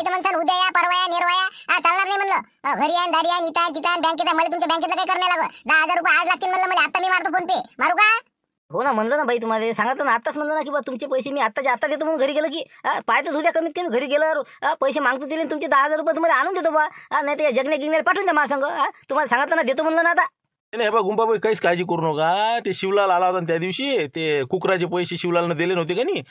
नाही तर म्हणसान उद्या या, परवा या, निर्वा या. चालणार नाही म्हणलं. घरी या, दारी या, इथं तिथं बँकेत मला तुमच्या बँकेतलं काही करणे लागत. 10,000 रुपये आज लागतील म्हणलं मला. आता मी मारतो फोन पे. मारू का? हो ना, म्हणलं ना बाई तुम्हाला, सांगितलं ना आताच म्हणलं ना की बा तुमचे पैसे मी आत्ताच्या आत्ता देतो. म्हणून घरी गेलं की पाहतच उद्या कमीत कमी घरी गेल्यावर पैसे मागतो दिले तुमचे 10,000 रुपये तुम्हाला आणून देतो बा. नाही तर जगण्या गिगण्याला पाठवून द्या मला संग. तुम्हाला सांगितलं ना देतो म्हणलं ना आता. नाही बा गुंपाबाई, काहीच काळजी करू नका. ते शिवलाल आला होता त्या दिवशी, ते कुकराचे पैसे शिवलालनं दिले नव्हते का नाही,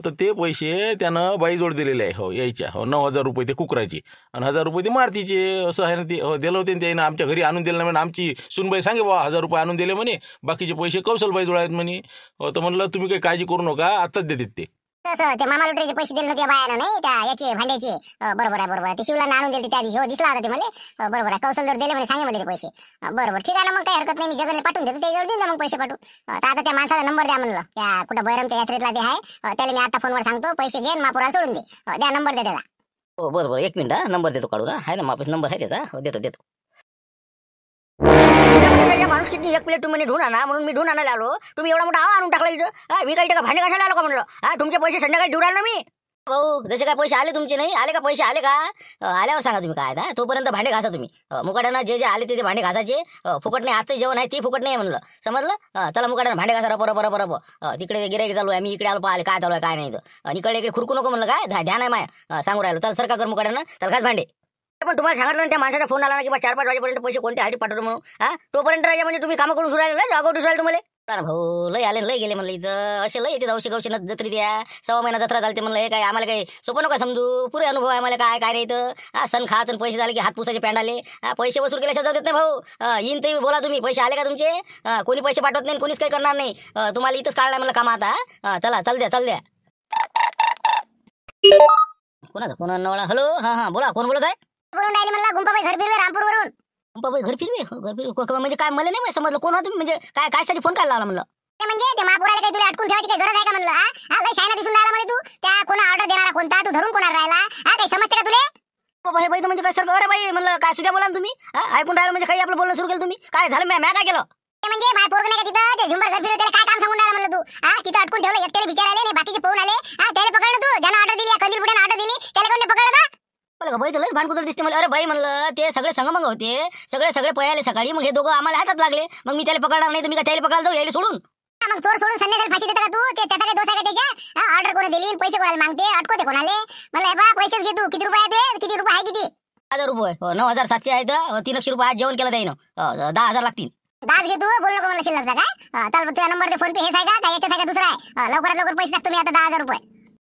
तर ते पैसे त्यानं बाईजोड दिलेले आहे. हो यायच्या 9,000 रुपये ते कुकराचे आणि 1,000 रुपये ते मारतीचे. असं आहे ना ते. दिलं होते त्यानं आमच्या घरी आणून दिलं. म्हणून आमची सुनबाई सांगे बा 1,000 रुपये आणून दिले म्हणे, बाकीचे पैसे कौशलबाईजोड आहेत म्हणे. तर म्हणलं तुम्ही काही काळजी करू नका, आत्ताच देतात ते. तसं ते मामा लुटरेचे पैसे दिले नव्हते बायानं, नाही त्या याचे भांड्याचे. बरोबर आहे, बरोबर आहे. ते शिवला आणून दिले त्या दिवशी. हो दिसला होता ते मला. बरोबर आहे, कौशल जोड दिले म्हणे, सांगे मला ते पैसे. बरोबर, ठीक आहे ना, मग काही हरकत नाही. मी जगनला पाठवून देतो, त्याच्यावर देऊन द्या मग पैसे पाठवून. तर आता त्या माणसाला नंबर द्या म्हणलं, त्या कुठं बैरमच्या यात्रेतला ते आहे, त्याला मी आता फोनवर सांगतो पैसे घेऊन महापुराला सोडून दे. द्या नंबर द्या त्याला. हो बरोबर, 1 मिनिट नंबर देतो काढून. आहे ना मापस नंबर आहे त्याचा. हो देतो देतो. माणूस किती 1 प्लेट तुम्ही ढून आणा म्हणून मी ढून आणायला आलो. तुम्ही एवढा मोठा आणून टाकला इथं. मी काही टाका भांडे घासायला आलो का म्हणलं. तुमचे पैसे संध्याकाळी देऊ राहिलो ना मी. भाऊ जसे काय पैसे आले तुमचे, नाही आले का पैसे आले का? आल्यावर सांगा तुम्ही काय आहे. तोपर्यंत भांडे घासा तुम्ही. मुकाट्यानं जे जे आले ते भांडे घासायचे. फुकट नाही, आजचं जेवण आहे ते फुकट नाही म्हणलं, समजलं. चला मुकाट्यानं भांडे घासा. रप. तिकडे गिराईक चालू आहे, मी इकडे आलो पाहिले काय चालू आहे काय नाही. आणि इकडे खुरकू नको म्हणलं, काय ध्यान आहे माय सांगू राहिलो. चल सरका कर मुकाट्यानं, तर घास भांडे. पण तुम्हाला सांगितलं ना त्या माणसाचा फोन आला ना की 4-5 वाजेपर्यंत पैसे कोणत्या हाती पाठवतो म्हणून. तोपर्यंत राजा म्हणजे तुम्ही कामं करून सुरू राहिले, जागो दुसरायला तुम्हाला. भाऊ लय आले लय गेले म्हणलं इथं. असे लय येते गवशी जत्री द्या. 1.25 महिना जत्रा चालते म्हणलं. हे काय आम्हाला काही सोपं नका समजू. पुरे अनुभव आहे आम्हाला काय काय नाही इथं. सण खायचं पैसे झाले की हात पुसाचे पॅन्ट आले. पैसे वसूल केल्याशिवाय जाऊ देत नाही भाऊ. येईन ते बोला तुम्ही, पैसे आले का तुमचे? कोणी पैसे पाठवत नाही, कोणीच काही करणार नाही. तुम्हाला इथंच काढणार म्हणलं काम आता. चला चल द्या. कोणाचा फोन नवळा? हॅलो, हा बोला, कोण बोलत आहे? बोलून राहिले म्हणलं गुंपाबाई घर फिरवे रामपूरवरून. गुंपाबाई घर फिरवे म्हणजे काय? मला नाही समजलं कोण होतं म्हणजे काय साठी फोन काय लावला म्हणलं. ते म्हणजे ते महापुराला काही तुला अटकून ठेवायची काही गरज आहे का म्हणलं. लय शायना दिसून राहिला मला तू. त्या कोणा ऑर्डर देणारा कोणता, तू धरून कोणाला राहिला? काही समजते का तुले? बाई बाई म्हणजे काय सर? अरे बाई म्हणलं काय सुद्धा बोला तुम्ही. ऐकून राहिलं म्हणजे काही आपलं बोलणं सुरू केलं तुम्ही. काय झालं? मी काय केलं? ते म्हणजे माय पोरग नाही का तिथं ते झुंबर घर फिरवे, त्याला काय काम सांगून राहिला म्हणलं तू. तिथं अटकून ठेवलं, एकट्याला विचारायला नाही, बाकीचे पाहून आले. त्याला पकडलं तू, ज्यानं ऑर्डर दिली, कंदील पुढे ऑर्डर दिली, त्याला कोणी पकडलं का? बोला बाई तुला भांडकुदळ दिसते मला. अरे बाई म्हणलं ते सगळे संगमंग होते, सगळे पळाले सकाळी. मग हे दोघं आम्हाला हातात लागले. मग मी त्याला पकडणार नाही तर मी का त्याला पकडायला जाऊ? यायला सोडून मग चोर सोडून संध्याकाळी फाशी देता का तू? ते त्याचा काय दोष आहे का त्याच्या? ऑर्डर कोणी दिली, पैसे कोणाला मागते, अटकोते कोणाले? मला बा पैसेच घे तू. किती रुपये आहे ते? किती रुपये आहे? किती? 1,000 रुपये. 9,700 आहेत. 300 रुपये आज जेवण केलं त्यानं. 10,000 लागतील. दास घे तू. बोल नको मला शिल्लकचा काय. चल तुझा नंबर दे, फोन पे हेच आहे का याच्यात आहे का दुसरा आहे? लवकरात लवकर पैसे टाकतो मी आता 10,000 रुपये.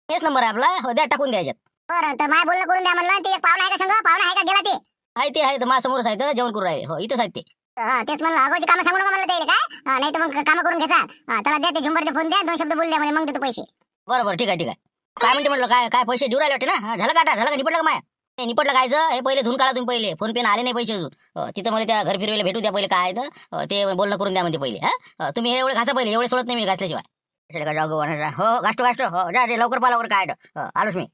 हेच नंबर आहे आपला. द्या टाकून द्यायच्यात. बरं, तर माय बोलणं करून द्या म्हणलं. ते एक पाहुणा आहे का संग? पाहुणा आहे का गेला ते? आहे ते माझ्या समोरच आहेत, जेवण करून राहिले. हो इथंच आहेत ते. तेच म्हणलं, अगोची कामं सांगू नका म्हणलं त्याला काय. नाही तर मग कामं करून घ्यायचा. त्याला द्या ते झुंबरचे फोन द्या, 2 शब्द बोल द्या म्हणजे मग देतो पैसे. बरोबर, ठीक आहे. काय म्हणते म्हटलं, काय पैसे देऊ राहिले वाटते ना? झालं का निपटलं का माया? नाही निपटलं कायचं? हे पहिले धुवून काढा तुम्ही पहिले. फोन पे आले नाही पैसे अजून. तिथं मला त्या घर फिरवायला भेटू द्या पहिले. काय ते बोलणं करून द्या म्हणते पहिले. तुम्ही हे एवढे घासा पहिले. एवढे सोडत नाही मी घासल्याशिवाय. हो गाठतो. हो जा रे लवकर पाहा, लवकर काय आलोच मी.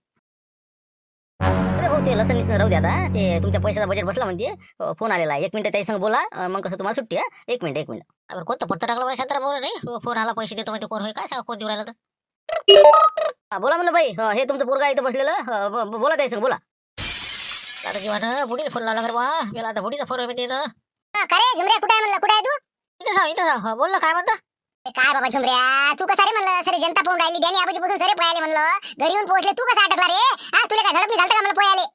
अरे हो ते लसण राहू द्या आता. ते तुमच्या पैशाचा बजेट बसला म्हणते. फोन आलेला आहे. 1 मिनिट त्याच्या संग बोला, मग कसं तुम्हाला सुट्टी. 1 मिनिट. कोणतं पत्ता टाकला मला शांतरा बोला नाही. फोन आला, पैसे देतो म्हणजे कोण होय काय सांगा, फोन देऊ राहिला तर. बोला म्हणलं बाई. हे तुमचं पोरगा इथं बसलेलं. बोला त्याच्या संग बोला. आता जेव्हा बुडीला फोन लावला कर बा. मला आता बुडीचा फोन येते. खरे झुमऱ्या कुठे आहे म्हणलं? कुठे आहे तू? इथं बोल ना, काय म्हणता? काय बाबा झुमऱ्या, तू कसा रे म्हणलं? सरे जनता पाहून राहिली, डॅनी आबाजी पासून सरे पळाले म्हणलं. घरी येऊन पोहोचले, तू कसा अटकला रे? तुला काय झडप नाही झालं का म्हणलं पळाले?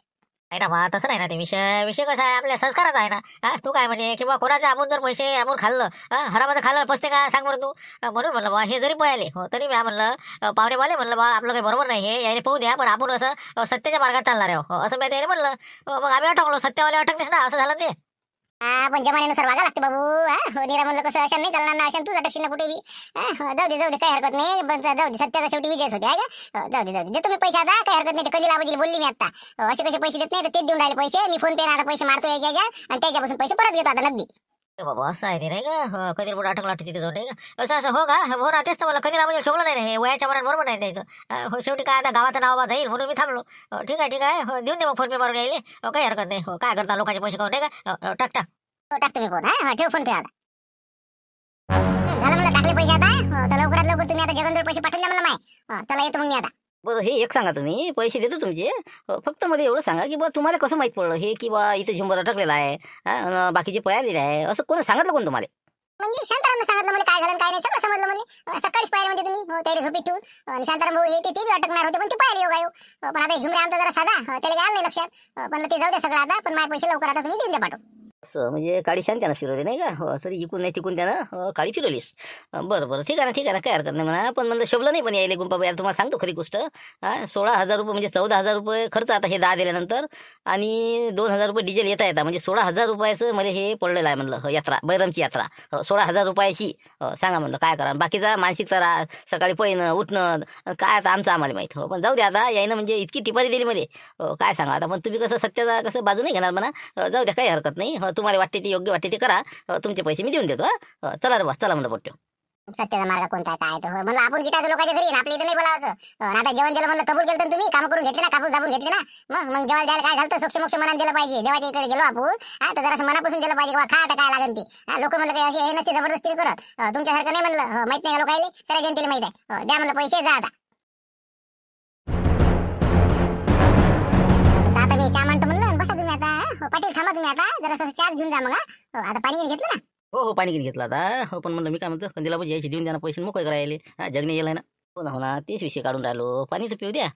नाही ना बा, तसं नाही ना. ते विषय कसा आहे, आपल्या संस्काराचा आहे ना. तू काय म्हणजे किंवा कोणाचं आपण जर पैसे आपण खाल्लं, हरामध्ये खाल्लं पसते का सांग बरं तू. म्हणून म्हणलं बा हे जरी पळाले हो तरी मी म्हणलं पाहुणे वाले म्हणलं बा आपलं काही बरोबर नाही हे, यायला पाहू द्या. पण आपण असं सत्याच्या मार्गात चालणार आहे असं मी त्याने म्हणलं. मग आम्ही अटकलो, सत्यावाले अटकतेस ना, असं झालं ते. पण जमान्यानुसार वागा लागते बाबू. निरा म्हणलं कसं अशा नाही चालणार ना. अशा तूच अटकशील ना कुठे बी. जाऊ दे काही हरकत नाही. पण जाऊ दे, सत्याचा शेवटी विजयच होते आहे का. जाऊ दे देतो मी पैसे आता, काही हरकत नाही. कधी आबाजीला बोलली मी आता. असे कसे पैसे देत नाही तर तेच देऊन राहिले पैसे. मी फोन पे आता पैसे मारतो याच्या आणि त्याच्यापासून पैसे परत घेतो आता नगदी. बाबा असं आहे ते नाही का. कधी पुढे अटकला तिथे जाऊ नाही का. असं हो का. हो ना, तेच तर मला कधी आबाजी शोभलं नाही हे. वयाच्या मनात बरोबर नाही द्यायचं. हो शेवटी काय आता गावाचं नाव जाईल म्हणून मी थांबलो. ठीक आहे. देऊन दे मग फोन पे मारून यायले. काही हरकत नाही. काय करता लोकांचे पैसे खाऊन नाही का. टाक टाकतो मी फोन. ठेव फोन पे आता. झालं मला टाकले पैसे आता. तर लवकरात लवकर तुम्ही आता जगनजवळ पैसे पाठवून द्या मला माय. चला येतो मग मी आता. बरं हे एक सांगा, तुम्ही पैसे देतो तुमचे, फक्त मला एवढं सांगा की बा तुम्हाला कसं माहीत पडलं हे की बा इथं झुंबर अटकलेला आहे, बाकीचे पळालेले आहे, असं कोण सांगितलं कोण तुम्हाला? म्हणजे शांतारामनं सांगितलं मला काय झालं आणि काय नाही सगळं समजलं मला. सकाळीच पाहिलं म्हणजे तुम्ही त्याला झोपेत ठेवून आणि शांताराम भाऊ हे ते बी अटकणार होते पण ते पाहिले योगायोग. पण आता हे झुमरे आमचा जरा साधा त्याला काय आलं नाही लक्षात. पण ते जाऊ द्या सगळं आता, पण माझे पैसे लवकर आता तुम्ही देऊन द्या पाठवून. असं म्हणजे काळी शांत त्यानं फिरवली नाही का? तरी इकून नाही तिकून त्यानं काळी फिरवलीस. बरं ठीक आहे ना, ठीक आहे ना, काय हरकत नाही म्हणा. पण म्हणलं शोभलं नाही पण यायले गुंपा यार, तुम्हाला सांगतो खरी गोष्ट. 16,000 रुपये म्हणजे 14,000 खर्च आता हे 10 दिल्यानंतर, आणि 2,000 रुपये डिझेल येता म्हणजे 16,000 रुपयाचं मला हे पडलेलं आहे म्हणलं यात्रा, बैरमची यात्रा. 16,000 रुपयाची सांगा म्हणलं काय करा. बाकीचा मानसिक त्रास, सकाळी पैणं उठणं काय आता आमचं आम्हाला माहीत. पण जाऊ द्या आता, यायनं म्हणजे इतकी टिपारी दिली मध्ये, काय सांगा आता. पण तुम्ही कसं सत्याचा कसं बाजू नाही घेणार म्हणा. जाऊ द्या काही हरकत नाही. तुम्हाला वाटते ते योग्य वाटते ते करा. तुमचे पैसे मी देऊन देतो. चला रे बा, चला म्हणलं पट्ट्यो. सत्याचा मार्ग कोणता आहे काय तर म्हणलं आपण गिटाचं लोकांच्या घरी आपल्या इथं नाही बोलायचं. आता जेवण दिलं म्हणलं कबूल केलं तुम्ही, काम करून घेतले ना, कापूस दाबून घेतले ना. मग जेवायला द्यायला काय झालं, सोक्ष मोक्ष मनात दिलं पाहिजे. देवाच्या इकडे गेलो आपण तर जरा मनापासून दिलं पाहिजे. खा आता काय लागेल ती. लोक म्हणलं काही असे हे नसते जबरदस्ती करत. तुमच्यासारखं नाही म्हणलं, माहित नाही लोकायले, सगळ्या जनतेला माहित आहे. द्या म्हणलं पैसे, जा आता. आता मी चहा म्हणतो म्हणलं, बसा तुम्ही आता. पाटील थांबा तुम्ही आता, जरा कसं चहा घेऊन जा मग. आता पाणी घेऊन घेतलं ना. हो पाणी घेऊन घेतलं आता. पण म्हणलं मी काय म्हणतो, कंदीला पण यायची देऊन द्या ना पैसे, मोकळे करायला. जगणे गेलाय ना. हो ना तेच विषय काढून राहिलो. पाणी तर पिऊ द्या.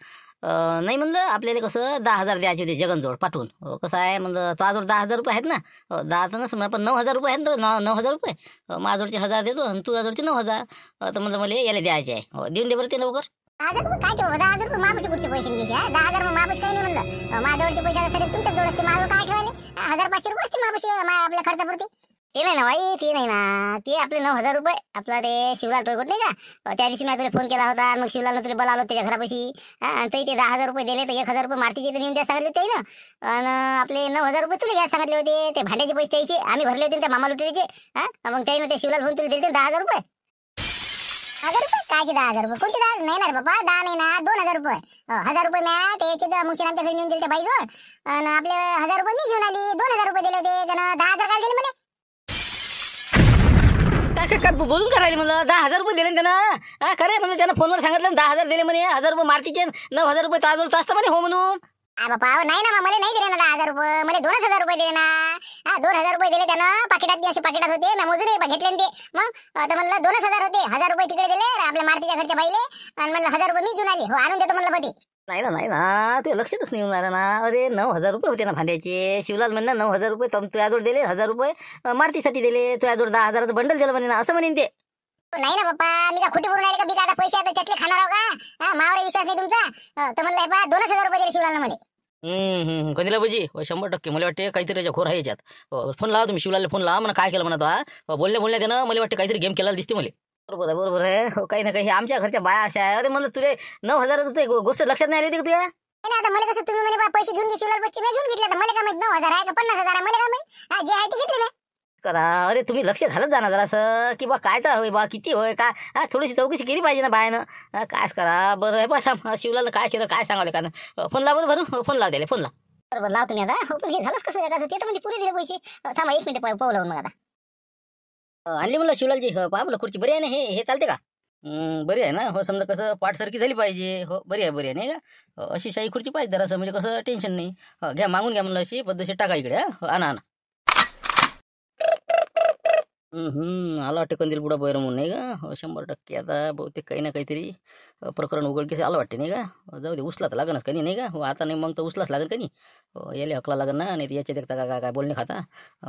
नाही म्हणलं आपल्याला कसं 10,000 द्यायचे होते जगनजवळ पाठवून. कसं आहे म्हणलं, तुझ्याजवळ 10,000 रुपये आहेत ना. 10 तर नसं पण 9,000 रुपये आहेत ना. 9,000 रुपये माझ्याजवळचे 1,000 देतो आणि तुझ्याजवळचे 9,000. तर म्हणलं मला याला द्यायचे आहे. देऊन दे बरं ते लवकर. 10,000 रुपये काय 10,000 रुपये मापाशी कुठचे पैसे घ्यायचे. 10,000 मग मापाशी काही नाही म्हणलं. माझ्यावरचे पैसे सगळे तुमच्याच जवळ असते, माझ्यावर काय ठेवायले. 1,500 रुपये असते मापाशी आपल्या खर्चापुरते. ते नाही ना बाई, ते नाही ना. ते आपले 9,000 रुपये आपला ते शिवलाल टोयकोट नाही का, त्या दिवशी मी तुला फोन केला होता. मग शिवलालनं तुला बोलावलं त्याच्या घरापाशी. तरी ते 10,000 रुपये दिले, तर 1,000 रुपये मारतीचे नेऊन द्या सांगितले ते ना. आणि आपले 9,000 रुपये तुला घ्या सांगितले होते. ते भांड्याचे पैसे द्यायचे आम्ही भरले होते त्या मामा लुटेचे. मग त्याने ते शिवलाल फोन तुला दिले 10,000 रुपये. 1,000 रुपये कायचे 10,000 रुपये? कोणते 10 नाही ना रे बाबा, 10 नाही ना, 2,000 रुपये. 1,000 रुपये म्या त्याचे मुशीन आमच्या घरी नेऊन दिले त्या बाईजवळ. आणि आपले 1,000 रुपये मी घेऊन आली. 2,000 रुपये दिले होते त्यानं. 10,000 काय दिले मला. काय बोलून करायला म्हणलं 10,000 रुपये दिले त्यानं. खरे म्हणलं त्यानं फोनवर सांगितलं 10,000 दिले म्हणे. 1,000 रुपये मारतीचे, 9,000 रुपये ताजवळ असतं म्हणे हो म्हणून. बापा नाही ना, मला नाही दिले ना 10,000 रुपये. मला 2,000 रुपये दिले ना. 2,000 रुपये दिले त्यानं. पाकिटात असे पाकिटात होते, मी मोजून घेतले ते. मग तर म्हणलं 2,000 होते. 1,000 रुपये तिकडे दिले आपल्या मारतीच्या घरच्या बाईले. आणि म्हणलं 1,000 रुपये मी घेऊन आली. आणून देतो म्हणलं बधी. नाही ना ते लक्षातच नाही येणार ना. अरे 9,000 रुपये होते ना भांड्याचे. शिवलाल म्हणणं 9,000 रुपये तुझ्याजवळ दिले, 1,000 रुपये मारतीसाठी दिले. तुझ्याजवळ 10,000चं बंडल दिलं म्हणे ना, असं म्हणेन ते. नाही ना पप्पा, मी का खोटी बोलून राहिले का? मी का आता पैसे आता त्यातले खाणार आहो का? मावर विश्वास नाही तुमचा. तर म्हणलं 2,000 रुपये दिले शिवलालनं मला. कंदीला बाजी 100% मला वाटते काहीतरी त्याच्या घोर आहे याच्यात. फोन लावा तुम्ही शिवलालला, फोन लावा म्हणा काय केलं म्हणा तो. बोलल्या त्यानं मला वाटते काहीतरी गेम केला दिसते मला. बरोबर आहे. काही ना काही आमच्या घरच्या बाया अशा आहे. अरे म्हणलं तुले 9,000 गोष्ट लक्षात नाही आली होती का तुझ्या? नाही आता मला कसं तुम्ही म्हणे पैसे घेऊन घे शिवलाल बच्चे, मी घेऊन घेतले. तर मला काय माहित 9,000 आहे का 50,000 आहे, मला काय माहित. जे आहे ते घेतले मी. करा. अरे तुम्ही लक्ष घालत जाणार जरासं की बा कायचा होय बा किती होय काय. थोडीशी चौकशी केली पाहिजे ना बायानं. कायच करा. बरं आहे बा शिवलाल काय केलं काय सांगावलं का. फोन लाव बरं फोन लाव द्यायला फोन लाव. बरोबर लाव तुम्ही आता. पण हे झालंच कसं ते तर म्हणजे पुरे दिले पैसे. थांबा 1 मिनिट पाहू लावून मग आता. आणली म्हणलं शिवलालजी. पहा म्हणलं खुर्ची बरी आहे ना, हे चालते का? बरी आहे ना. हो समजा कसं पाठसारखी झाली पाहिजे. हो बरी आहे नाही का. अशी शाही खुर्ची पाहिजे जरासं, म्हणजे कसं टेन्शन नाही. घ्या मागून घ्या म्हणलं, अशी पद्धतशीर टाका इकडे. आणा आला वाटते कंदील बुडा बैर म्हणून नाही का. 100% आता बहुतेक काही ना काहीतरी प्रकरण उघडकीस आलं वाटते नाही का. जाऊ दे, उचला तर लागणच का नाही का. आता नाही मग तर उचलाच लागेल का नाही. याला हकला लागेल ना, नाही तर याच्यात एकता काय बोलणे खाता.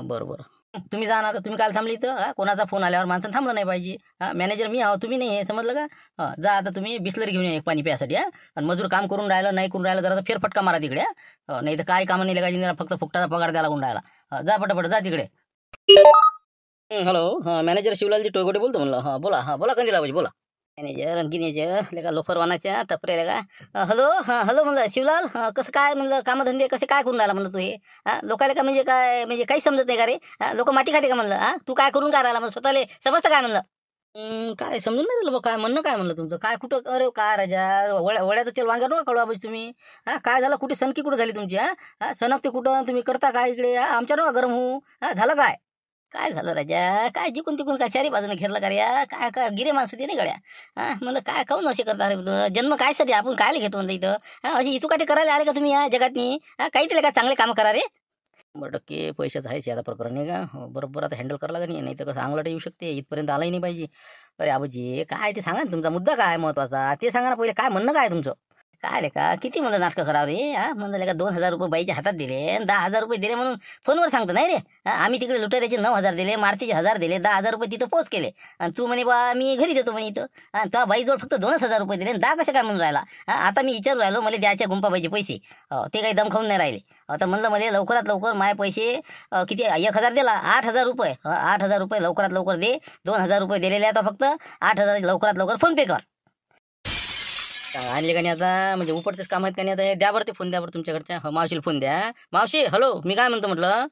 बरं तुम्ही जा ना आता. तुम्ही काल थांबली इथं. कोणाचा फोन आल्यावर माणसं थांबलं नाही पाहिजे. मॅनेजर मी आहो, तुम्ही नाही, हे समजलं का. जा आता तुम्ही बिस्लरी घेऊन या एक पाणी प्यासाठी. आणि मजूर काम करून राहिलं नाही करून राहिलं जरा फेरफटका मारा तिकडे. नाही तर काय कामं नाही लागायची, फक्त फुकटाचा पगार द्यायला लागून राहिला. जा पटापट जा तिकडे. हॅलो मॅनेजर शिवलालजी टोयगोटे बोलतो म्हणलं. बोला कंदीला बाजी बोला. मॅनेजर आणखीन यायचं लेका लोफर वानाच्या टपरे रे का. हॅलो म्हणलं शिवलाल, कसं काय म्हणलं कामधंदे कसे काय करून राहिला म्हणलं तू हे. लोकायला का म्हणजे काय म्हणजे काही समजत नाही का रे. लोक माती खाते का म्हणलं. तू काय करून काय राहिला म्हणलं, स्वतःला समजतं काय म्हणलं. काय समजून नाही राहिलं काय म्हणणं काय म्हणलं तुमचं. काय कुठं अरे काय राजा वड्याचं तेल वांग्यावर नका कळवा पाहिजे तुम्ही. काय झालं कुठे सनकी कुठं झाली तुमची. सनक ते कुठं तुम्ही करता काय इकडे. आमच्या नका गरम होऊ. झालं काय. काय झालं राजा, काय जिकून तिकून काय चारी बाजूने घेरलं का रे या? काय काय गिरे माणसं होती नाही गड्या. हा म्हणलं काय काऊन असे करता रे, जन्म काय साठी आपण कायला घेतो म्हणलं इथं. हा अशी इचुकाटी करायला आले का तुम्ही या जगातनी? हा काहीतरी काय चांगले काम करा रे. 100% पैशाचं आहेच आता प्रकरण नाही का. हो, बरोबर आता हँडल करायला लागेल, नाही तर कसं अंगलट येऊ शकते, इथपर्यंत आलाही नाही पाहिजे. अरे आबाजी काय ते सांगा ना, तुमचा मुद्दा काय महत्वाचा ते सांगा ना पहिले. काय म्हणणं काय तुमचं? काय रे का किती म्हणलं नाटकं करावं रे. हा म्हणलं का 2,000 रुपये बाईच्या हातात दिले, 10,000 रुपये दिले म्हणून फोनवर सांगतो नाही रे. आम्ही तिकडे लुटाऱ्याचे 9,000 दिले, मारतीचे 1,000 दिले, 10,000 रुपये तिथं पोच केले. आणि तू म्हणे बा मी घरी देतो म्हणे इथं. आणि त्या बाईजवळ फक्त 2,000 रुपये दिले, 10 कसं काय म्हणून राहिला. आता मी विचारू राहिलो मला द्यायच्या गुंपाबाईचे पैसे. ते काही दम खाऊन नाही राहिले. आता म्हणलं मला लवकरात लवकर माझे पैसे किती 1,000 दिला, 8,000 रुपये. 8,000 रुपये लवकरात लवकर दे. 2,000 रुपये दिलेले आता फक्त 8,000 लवकरात लवकर फोन पे कर. आणले का नाही आता, म्हणजे उपडतेच काम आहेत का नाही आता. हे द्या बरं ते फोन, द्या बरं तुमच्या घरच्या मावशीला फोन द्या. मावशी हॅलो, मी काय म्हणतो म्हटलं,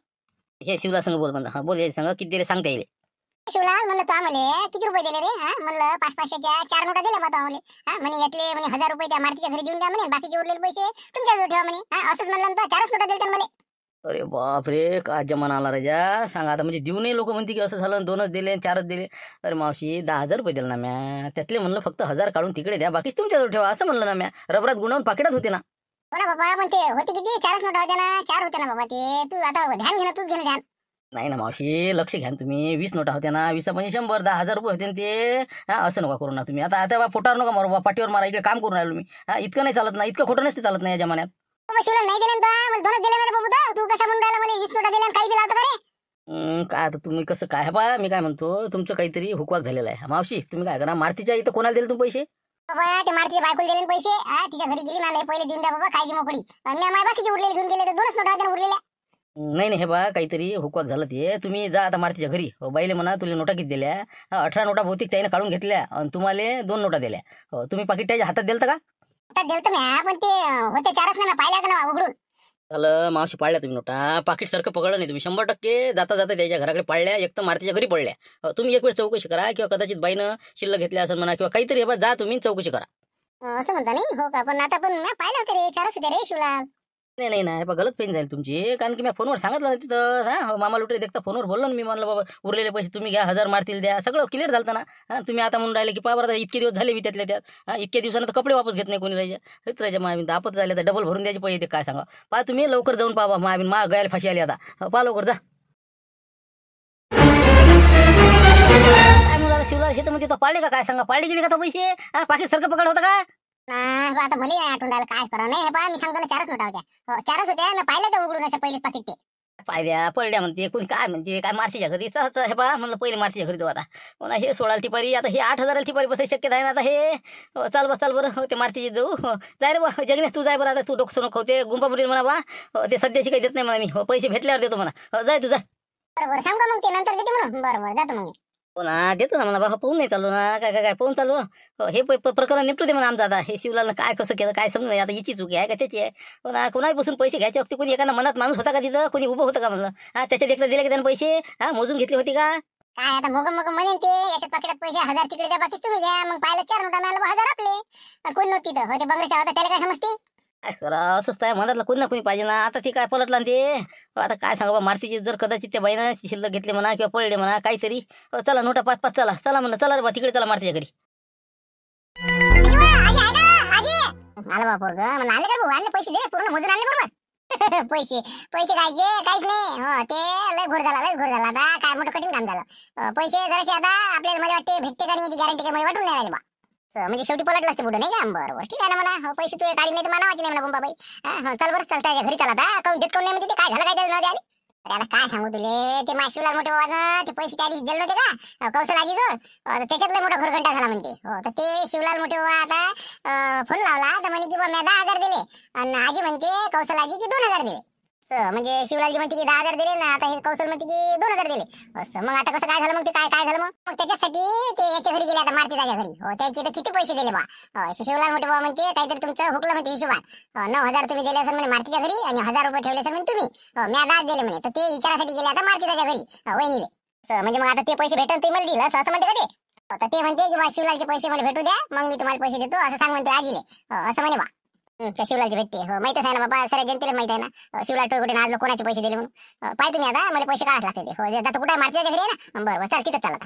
हे शिवला संग बोल म्हणलं. हा बोल, याच्या संग किती दिले सांगता येईल. शिवलाल म्हणलं तू आम्हाला किती रुपये दिले रे? हा म्हणलं 500-500च्या 4 नोटा दिल्या बा आम्हाला. हा म्हणे यातले म्हणे 1,000 रुपये त्या मारुतीच्या घरी देऊन द्या म्हणे, बाकीचे उरलेले पैसे तुमच्याजवळ ठेवा म्हणे. हा असंच म्हणलं तर 4च नोटा दिल्या मला. अरे बापरे, का जमाना आला राजा. सांगा आता, म्हणजे देऊ नये लोक म्हणते की असं झालं, 2च दिले 4च दिले. अरे मावशी 10,000 रुपये दिले ना म्या, त्यातले म्हणलं फक्त 1,000 काढून तिकडे द्या, बाकीच तुमच्याजवळ ठेवा असं म्हणलं ना म्या. रबरात गुंडावून पाकिटात होते ना. हो ना बाबा, पण ते होते किती 4च नोटा होत्या ना, 4 होत्या ना बाबा. ते तू आता ध्यान घे ना, तूच घे ना ध्यान. नाही ना मावशी, लक्ष घ्या ना तुम्ही. 20 नोटा होत्या ना, 20 म्हणजे 100, 10,000 रुपये होते ना ते. हा असं नका करू ना तुम्ही. आता आता पोटावर नका मारू बा, पाठीवर मारा. इकडे काम करून राहिलो मी. हा इतकं नाही चालत ना, इतकं खोटं नसते चालत नाही या जमान्यात. बाबा शिवला नाही दिले ना, मला 2च दिले ना बाबा. तू कसा म्हणून राहिला मला 20 नोटा दिल्या आणि काही बी लावतो का रे? काय आता तुम्ही कसं काय बा, मी काय म्हणतो, तुमचं काहीतरी हुकवाक झालेला आहे. मावशी तुम्ही काय करा, मारतीच्या इथं कोणाला दिले तुम्ही पैसे? बाबा ते मारुतीच्या बायकोला दिले ना पैसे. हा तिच्या घरी गेली, मला पहिले देऊन द्या बाबा, कायची मोकळी. आणि मी बाकीचे उरलेले घेऊन गेले, तर 2च नोटा होत्या ना उरलेल्या. नाही नाही, हे बा काहीतरी हुकवाक झालं ते. तुम्ही जा आता मारतीच्या घरी. बाईले म्हणा तुला नोटा किती दिल्या. 18 नोटा बहुतेक त्याने काढून घेतल्या आणि तुम्हाला 2 नोटा दिल्या. तुम्ही पाकिट त्याच्या हातात दिलं का? आता दिलतं म्या, पण ते होते 4च ना, पाहिल्या ना उघडून. झालं मावशी, पाळल्या तुम्ही नोटा. पाकिट सारखं पकडलं नाही तुम्ही. 100% जाता जाता त्याच्या घराकडे पाळल्या, एक तर मारतीच्या घरी पडल्या. तुम्ही एक वेळ चौकशी करा, किंवा कदाचित बाईनं शिल्लक घेतल्या असं म्हणा, किंवा काहीतरी. हे बा जा तुम्ही चौकशी करा. असं म्हणता नाही हो का? पण आता पण मी पाहिलं होतं रे, 4च होते रे शिवलाल. नाही नाही नाही, गलत पेन जाईल तुमची. कारण की मी फोनवर सांगितलं ना तिथं. हा मामा लुटरे देखता फोनवर बोललो ना मी. म्हणलं बाबा उरलेले पैसे तुम्ही घ्या, 1,000 मारतील द्या, सगळं क्लिअर झालं ना. हा तुम्ही आता म्हणून राहिले की पावर आता इतके दिवस झाले मी त्यातल्या त्यात. हा इतक्या दिवसानंतर कपडे वापस घेत नाही कोणी राहायच्या. हेच राहायच्या मामीन आपत झाले, तर डबल भरून द्यायचे पैसे. काय सांगा पहा तुम्ही, लवकर जाऊन पाहा मामीन, मा गायला फाशी आली आता. पहा लवकर जा. काय मुलाला शिवला हे तर म्हणजे तो पाळले का? काय सांगा, पाळले गेले का तो पैसे? हा पाकिट सारखं पकड होता का? आता मला नाही आठवण राहिलं काय करा. नाही हे पहा, मी सांगतो ना 4च नोटा होत्या. 4च होत्या. मी पाहिलं तर उघडून असं पहिले पाकिट ते. पायऱ्या पडल्या म्हणते कोणी, काय म्हणते काय मारतीच्या घरी. सहज हे पहा म्हणलं पहिले मारतीच्या घरी जाऊ. आता पुन्हा हे 16 टिपारी, आता हे 8,000 टिपारी बसायची शक्यता आहे ना आता. हे चाल बस चाल बरं, ते मारतीचे जाऊ. जाय रे बा जगने, तू जाय बरं. आता तू डोकं नको ते गुंपापुरी म्हणा बा. ते सध्याशी काही देत नाही म्हणा मी. पैसे भेटल्यावर देतो म्हणा. जाय तू जा. बरोबर सांगा मग, ते नंतर देते म्हणून. बरोबर जातो मग. हो ना, देतो ना म्हणा बा. पाहून नाही चालू ना, काय काय काय पाहून चालू. हे प्रकरण निपटू दे म्हणा आमचं आता. हे शिवलाल काय कसं केलं काय समजून नाही आता. हिची चुकी आहे का त्याची आहे? हो ना, कोणापासून पैसे घ्यायच्या वक्ती कोणी एखादा मनात माणूस होता का तिथं? कोणी उभं होतं का म्हणलं? हा त्याच्यात एकदा दिले का त्यानं पैसे? हा मोजून घेतले होते का? काय आता मोगम मोगम म्हणेन ते, याच्यात पाकिटात पैसे 1,000 तिकडे द्या, बाकीच तुम्ही घ्या. मग पाहिलं 4 नोटा मिळालं 1,000 आपले. आणि कोण नव्हती तर होते बंगल्याच्या होता, त्याला काय समजते? काय करा, असंच काय मनातलं कोणी ना कोणी पाहिजे ना. आता ते काय पलटला ना ते. आता काय सांगा बा, मारतीचे जर कदाचित त्या बाईनं शिल्लक घेतले म्हणा, किंवा पडले म्हणा काहीतरी. चला नोटा 5-5 चला चला म्हणलं. चला रे बा तिकडे चला मारतीच्या घरी. आलं बा पोरग. म्हणलं आले का भाऊ? आणले पैसे दे, पूर्ण मोजून आणले बरोबर. पैसे पैसे कायचे? काहीच नाही. हो ते लय घोर झाला, लयच घोर झाला. आता काय मोठं कठीण काम झालं. पैसे जरासे आता आपल्याला मला वाटते भेटते का नाही याची गॅरंटी काही मला वाटून नाही राहिली बा. म्हणजे शेवटी पलटलं असते पुढे नाही का? बरोबर ठीक आहे ना म्हणा. हो पैसे तू काढी नाही तर मानावाची नाही म्हणा गुंबाबाई. हा चल बरं, चल त्याच्या घरी चला. आता काऊन देत कोण नाही म्हणते ते? काय झालं काय त्याला न द्यायला? अरे आता काय सांगू तुले, ते माशिवलाल मोठे बाबानं ते पैसे त्या दिवशी दिले नव्हते का कौशल आजीजवळ? त्याच्यात लय मोठा घरघंटा झाला म्हणते. हो तर ते शिवलाल मोठे बाबा आता फोन लावला तर म्हणे की बा मी 10,000 दिले, आणि आजी म्हणते कौशल आजी की 2,000 दिले. म्हणजे शिवलालजी म्हणते की 10,000 दिले ना, आता हे कौशल म्हणते की 2,000 दिले. असं मग आता कसं काय झालं मग ते? काय झालं मग त्याच्यासाठी ते याच्या घरी गेले आता मारती त्याच्या घरी. हो त्याचे तर किती पैसे दिले बा? शिवलाल मोठे बाबा म्हणते काहीतरी तुमचं हुकलं म्हणते हिशोबात. 9,000 तुम्ही दिले असेल म्हणे मारतीच्या घरी, आणि 1,000 रुपये ठेवले असेल म्हणे तुम्ही. मी 10 दिले म्हणे. तर ते विचारासाठी गेले आता मारती त्याच्या घरी वहिनीले. म्हणजे मग आता ते पैसे भेटून ते मला दिलं असं म्हणते का ते? तर ते म्हणते की बा शिवलालचे पैसे मला भेटू द्या, मग मी तुम्हाला पैसे देतो असं सांग म्हणते आजीले. असं म्हणे बा. त्या शिवलालची भेटते हो माहितच आहे ना बाबा साऱ्या जनतेला माहित आहे ना शिवलाल टोळगोटे आज कोणाचे पैसे दिले म्हणून पाय तुम्ही आता मला पैसे काढायला लागते ते. हो जातो कुठे मारते घरी आहे ना बरोबर चल तिथं चला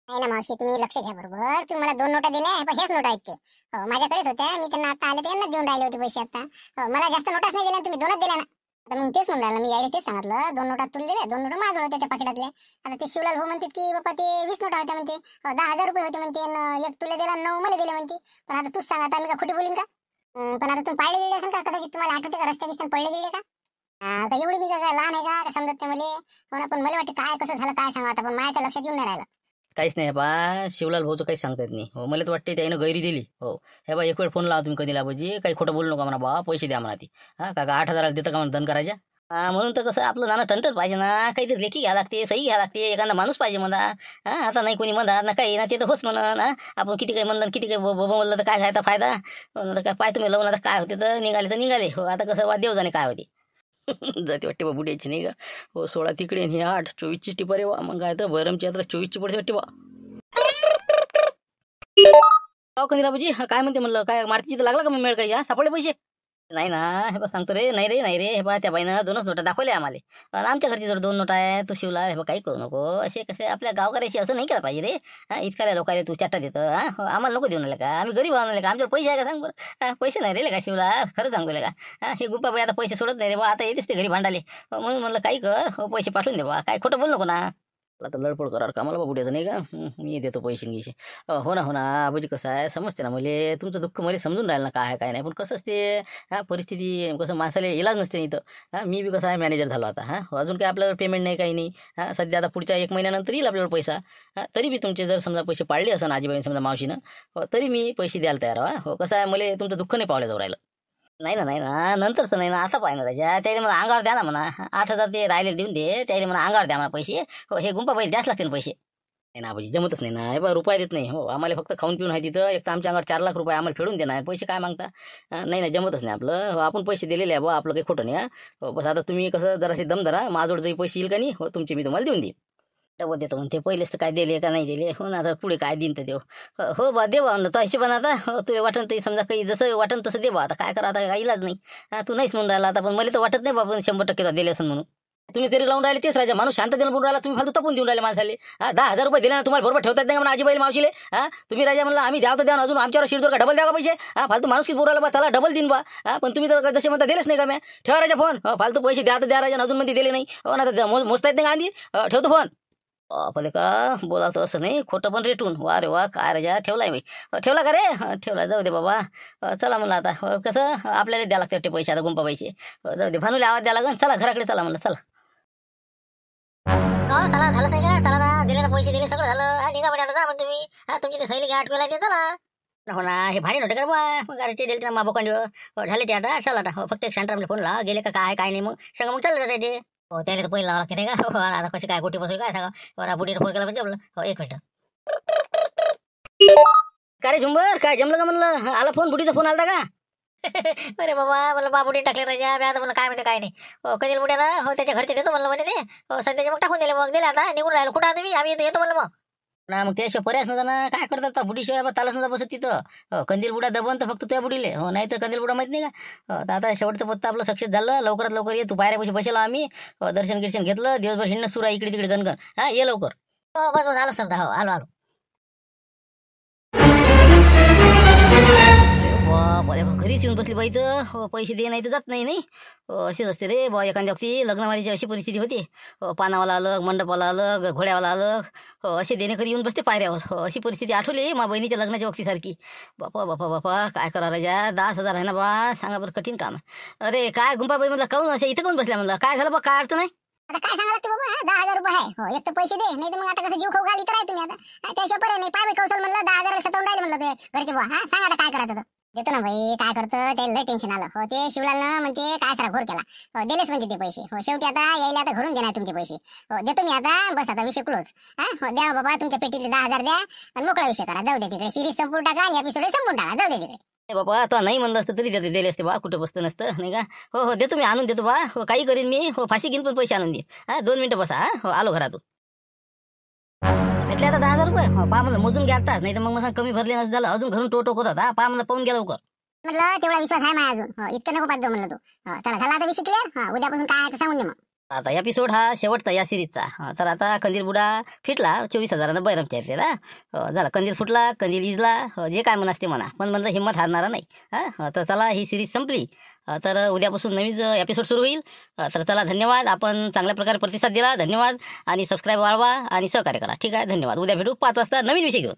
नाही ना मावशी तुम्ही लक्ष घ्या बरोबर तुम्ही मला 2 नोटा दिल्या पण हेच नोटा आहेत ते माझ्याकडेच होत्या मी त्यांना आता आले त्यांना देऊन राहिले होते पैसे आता मला जास्त नोटाच नाही दिल्या तुम्ही 2च दिल्या ना आता मग तेच म्हणून राहिलं मी यायला तेच सांगितलं 2 नोटा तुला दिल्या 2 नोटा माझ्याजवळ होत्या त्या पाकिटातल्या आता ते शिवलाल भाऊ म्हणतात की बाबा ते 20 नोटा होत्या म्हणते 10,000 रुपये होते म्हणते एक तुला दिला 9 मला दिले म्हणते पण आता तूच सांग आता मी का खोटी बोलीन का पण आता तुम्ही पाळले दिले असेल का कदाचित तुम्हाला आठवते का रस्त्याने दिसताना पडले दिले का का एवढी मी काय लहान आहे का समजत नाही मला पण मला वाटतं काय कसं झालं काय सांगा आता पण माझ्या लक्षात येऊन नाही राहिलं काहीच नाही बा शिवलाल भाऊचं काहीच सांगता येत नाही हो मला तर वाटते त्यानं गैरी दिली हो हे बा एक वेळ फोन लावा तुम्ही कधी लाभाजी काही खोटं बोलू नका म्हणा बा पैसे द्या म्हणा ती का 8,000 देतं का म्हणा धन करायच्या म्हणून तर कसं आपलं नाना टंटच पाहिजे ना काहीतरी लेखी घ्या लागते सही घ्या लागते एखादा माणूस पाहिजे म्हणा आता नाही कोणी म्हणा ना काही ना ते तर होच म्हणा ना आपण किती काही म्हणलं किती काही बोललं तर काय खायचा फायदा काय पाय तुम्ही लावून आता काय होते तर निघाले हो आता कसं देव जाणे काय होते जाते वाटते बा बुड्याची नाही का हो 16 तिकडे आणि 8 24ची टिपर वा मग काय तर बरमची यात्रा 24ची पडते वाटते बा कंदिराबाजी काय म्हणते म्हणलं काय मारतीची तर लागला का मग मेळ काही सापडले पैसे नाही ना हे बा सांगतो रे नाही रे हे बा त्या बाईनं 2च नोटा दाखवल्या आम्हाला आणि आमच्या घरची जर 2 नोटा आहे तो शिवला हे बा काही करू नको असे कसे आपल्या गावकऱ्याशी असं नाही केलं पाहिजे रे इतक्या लोकांना तू चाटा देतं आम्हाला नको देऊन आले का आम्ही गरीब आणले का आमच्यावर पैसे आहे का सांग बरं पैसे नाही रे का शिवला खरं सांगतो का हे गुप्पाबाई आता पैसे सोडत नाही रे बा आता येतेच ते घरी भांडाले म्हणून म्हणलं काही कर पैसे पाठवून दे बा काय खोटं बोल नको ना आता लडपड करार कामाला बाबू द्यायचं नाही का मी देतो पैसे घ्यायचे हो ना आबाजी कसं आहे समजते ना मला तुमचं दुःख मला समजून राहिलं ना काय आहे काय नाही पण कसं असते परिस्थिती कसं माणसाला इलाज नसते इथं मी बी कसं आहे मॅनेजर झालो आता अजून काही आपल्याला पेमेंट नाही काही नाही सध्या आता पुढच्या 1 महिन्यानंतर येईल आपल्याला पैसा तरी बी तुमचे जर समजा पैसे पाळले असं आजीबाईने समजा मावशीनं तरी मी पैसे द्यायला तयार हो कसं आहे मला तुमचं दुःख नाही पावलं जाऊ राहिलं नाही ना नंतरचं नाही ना आता पाहिजे राजा त्याने मला अंगावर द्या ना म्हणा 8,000 ते राहिले देऊन दे त्याने मला अंगावर द्या म्हणा पैसे हो हे गुंपा पैसे द्याच लागतील पैसे नाही ना आबाजी जमतच नाही ना हे बा रुपये देत नाही हो आम्हाला फक्त खाऊन पिऊन आहे तिथं एक तर आमच्या अंगावर 4 लाख रुपये आम्हाला फेडून देणार पैसे काय मागता नाही जमतच नाही आपलं हो आपण पैसे दिलेले आहे बा आपलं काही खोटं नाही हो बस आता तुम्ही कसं जरासे दम धरा माझ्याजवळ जरी पैसे येईल का नाही हो तुमचे मी तुम्हाला देऊन देईन डबल देतो म्हणते पहिलेच तर काय दिले का नाही दिले हो ना आता पुढे काय देईन तर देऊ हो बा देवा म्हणलं तो हिशोबाने आता हो तुला वाटन तरी समजा काही जसं वाटन तसं दे बा आता काय करा आता काही इलाज नाही तू नाहीच म्हणून राहिला आता पण मला तर वाटत नाही बाबा 100% दिले असं म्हणून तुम्ही तरी लावून राहिले तेच राजा माणूस शांत देऊन बोलून राहिला तुम्ही फालतू तपून देऊन राहिले माणसाले 10,000 रुपये दिले ना तुम्हाला बरोबर ठेवतात नाही म्हणून आजीबाई मावशीले तुम्ही राजा म्हणला आम्ही द्यावं तर द्या अजून आमच्यावर शिरदोर का डबल द्या का पैसे फालतू माणूस किती बोलायला बा चला डबल देईन बा पण तुम्ही तर जसे म्हणता दिलेच नाही का मी ठेवा राजा फोन फालतू पैसे द्या तर द्या राजा अजून मध्ये दिले नाही हो ना मोजता येत नाही का आधी ठेवतो फोन पहिले का बोलावतो असं नाही खोटं पण रेटून वा रे वा काय राजा ठेवलाय मी ठेवला का रे ठेवला जाऊ दे बाबा चला म्हणलं आता कसं आपल्याला द्या लागते वाटते पैसे आता गुंपा पैसे जाऊ दे भानुले आवाज द्या लागन चला घराकडे चला म्हणलं चला चला झालं नाही का चला ना दिले ना पैसे दिले सगळं झालं निघा म्हणे आता पण तुम्ही तुमची ते सैली आठवेला ते चला हो ना हे भाडी नव्हते का मग अरे ते दिले ना माबोकांडी झाले ते आता चला आता फक्त एक सेंटरमध्ये फोन ला गेले का काय काय नाही मग सांगा मग चाललं ते हो त्याला तर पहिला लागते नाही का आता कसे काय गोटी बसू काय सांगा बरं बुटीला फोन केला पण जमलं हो 1 मिनिट काय रे झुंबर काय जमलं का म्हणलं आला फोन बुटीचा फोन आला का अरे बाबा मला बाबुडी टाकले राजा मी आता मला काय म्हणते काय नाही कधी बुड्याला हो त्याच्या घरचे देतो म्हणलं म्हणे ते सध्याचे मग टाकून दिले मग दिले आता निघून राहिलो कुठं तुम्ही आम्ही येतो म्हणलं मग ना मग त्याशिवाय पर्यायच नव्हता ना काय करतात बुडीशिवाय तालच नव्हता बसत तिथं कंदील बुडा दबन तर फक्त त्या बुडीले हो नाही तर कंदील बुडा माहित नाही का तर आता शेवटचं पत्ता आपलं सक्सेस झालं लवकरात लवकर ये तू पायऱ्यापाशी बसला आम्ही दर्शन गिर्शन घेतलं दिवसभर हिंडणं सुरू आहे इकडे तिकडे गणगण ये लवकर हो बस आलो समजा हो आलो घरीच येऊन बसली बाई तर पैसे दे नाही तर जात नाही असेच असते रे बा एखाद्या वक्ती लग्नवालीची अशी परिस्थिती होती पानावाला आलं मंडपाला आलं घोड्यावाला आलं असे देणेकरी येऊन बसते पायऱ्यावर अशी परिस्थिती आठवली मा बहिणीच्या लग्नाच्या वक्तीसारखी बापा काय करा राजा 10,000 आहे ना बा सांगा बरं कठीण काम अरे काय गुंपाबाई म्हणलं काऊन असे इथं कोण बसल्या म्हणलं काय झालं बा काय अडचण नाही आता काय सांगा लागते बाबा 10,000 रुपये आहे हो एक तर पैसे दे नाही तर मग आता कसं जीव खाऊ घाली तर आहे तुम्ही आता त्याशिवाय पर्याय नाही पाय कौशल म्हणलं 10,000 सतवून राहिले म्हणलं ते घरचे बुवा सांगा आता काय करायचं देतो ना भाई काय करतं ते लय टेन्शन आलं हो ते शिवलालनं म्हणते काय सारा घोर केला हो दिलेच म्हणते ते पैसे हो शेवटी आता यायला आता घरून देणार तुमचे पैसे हो देतो मी आता बस आता विषय क्लोज हो द्या बाबा तुमच्या पेटीतले 10,000 द्या आणि मोकळा विषय करा जाऊ दे तिकडे सिरीज संपून टाका आणि एपिसोड संपून टाका जाऊ दे तिकडे बाबा आता नाही म्हणलं असतं तरी देते दिले असते बा कुठं बसतं नसतं नाही का हो देतो मी आणून देतो बा हो काही करीन मी हो फाशी घेऊन पण पैसे आणून दे 2 मिनिटं बसा हो आलो घरातून भेटले आता 10,000 रुपये हो पा म्हणलं मोजून घ्या आता नाही तर मग मला कमी भरले नसतं झालं अजून घरून टोटो करत पा म्हणलं पाहून घ्या लवकर म्हटलं तेवढा विश्वास आहे माझ्या अजून. इतकं नको पाहत जाऊ म्हणलं तू. चला झाला आता विषय क्लिअर. उद्यापासून काय आहे ते सांगून दे मग. आता एपिसोड हा शेवटचा या सिरीजचा. तर आता कंदील बुडा फिटला 24,000 बैरमच्या इथलेला. झाला कंदील फुटला, कंदील इजला, जे काय म्हणा ते म्हणा, पण म्हणलं हिंमत हारणारा नाही. तर चला ही सिरीज संपली. तर उद्यापासून नवीन एपिसोड सुरू होईल. तर चला धन्यवाद. आपण चांगल्या प्रकारे प्रतिसाद दिला, धन्यवाद. आणि सबस्क्राईब वाढवा आणि सहकार्य करा. ठीक आहे, धन्यवाद. उद्या भेटू 5 वाजता नवीन विषय घेऊन.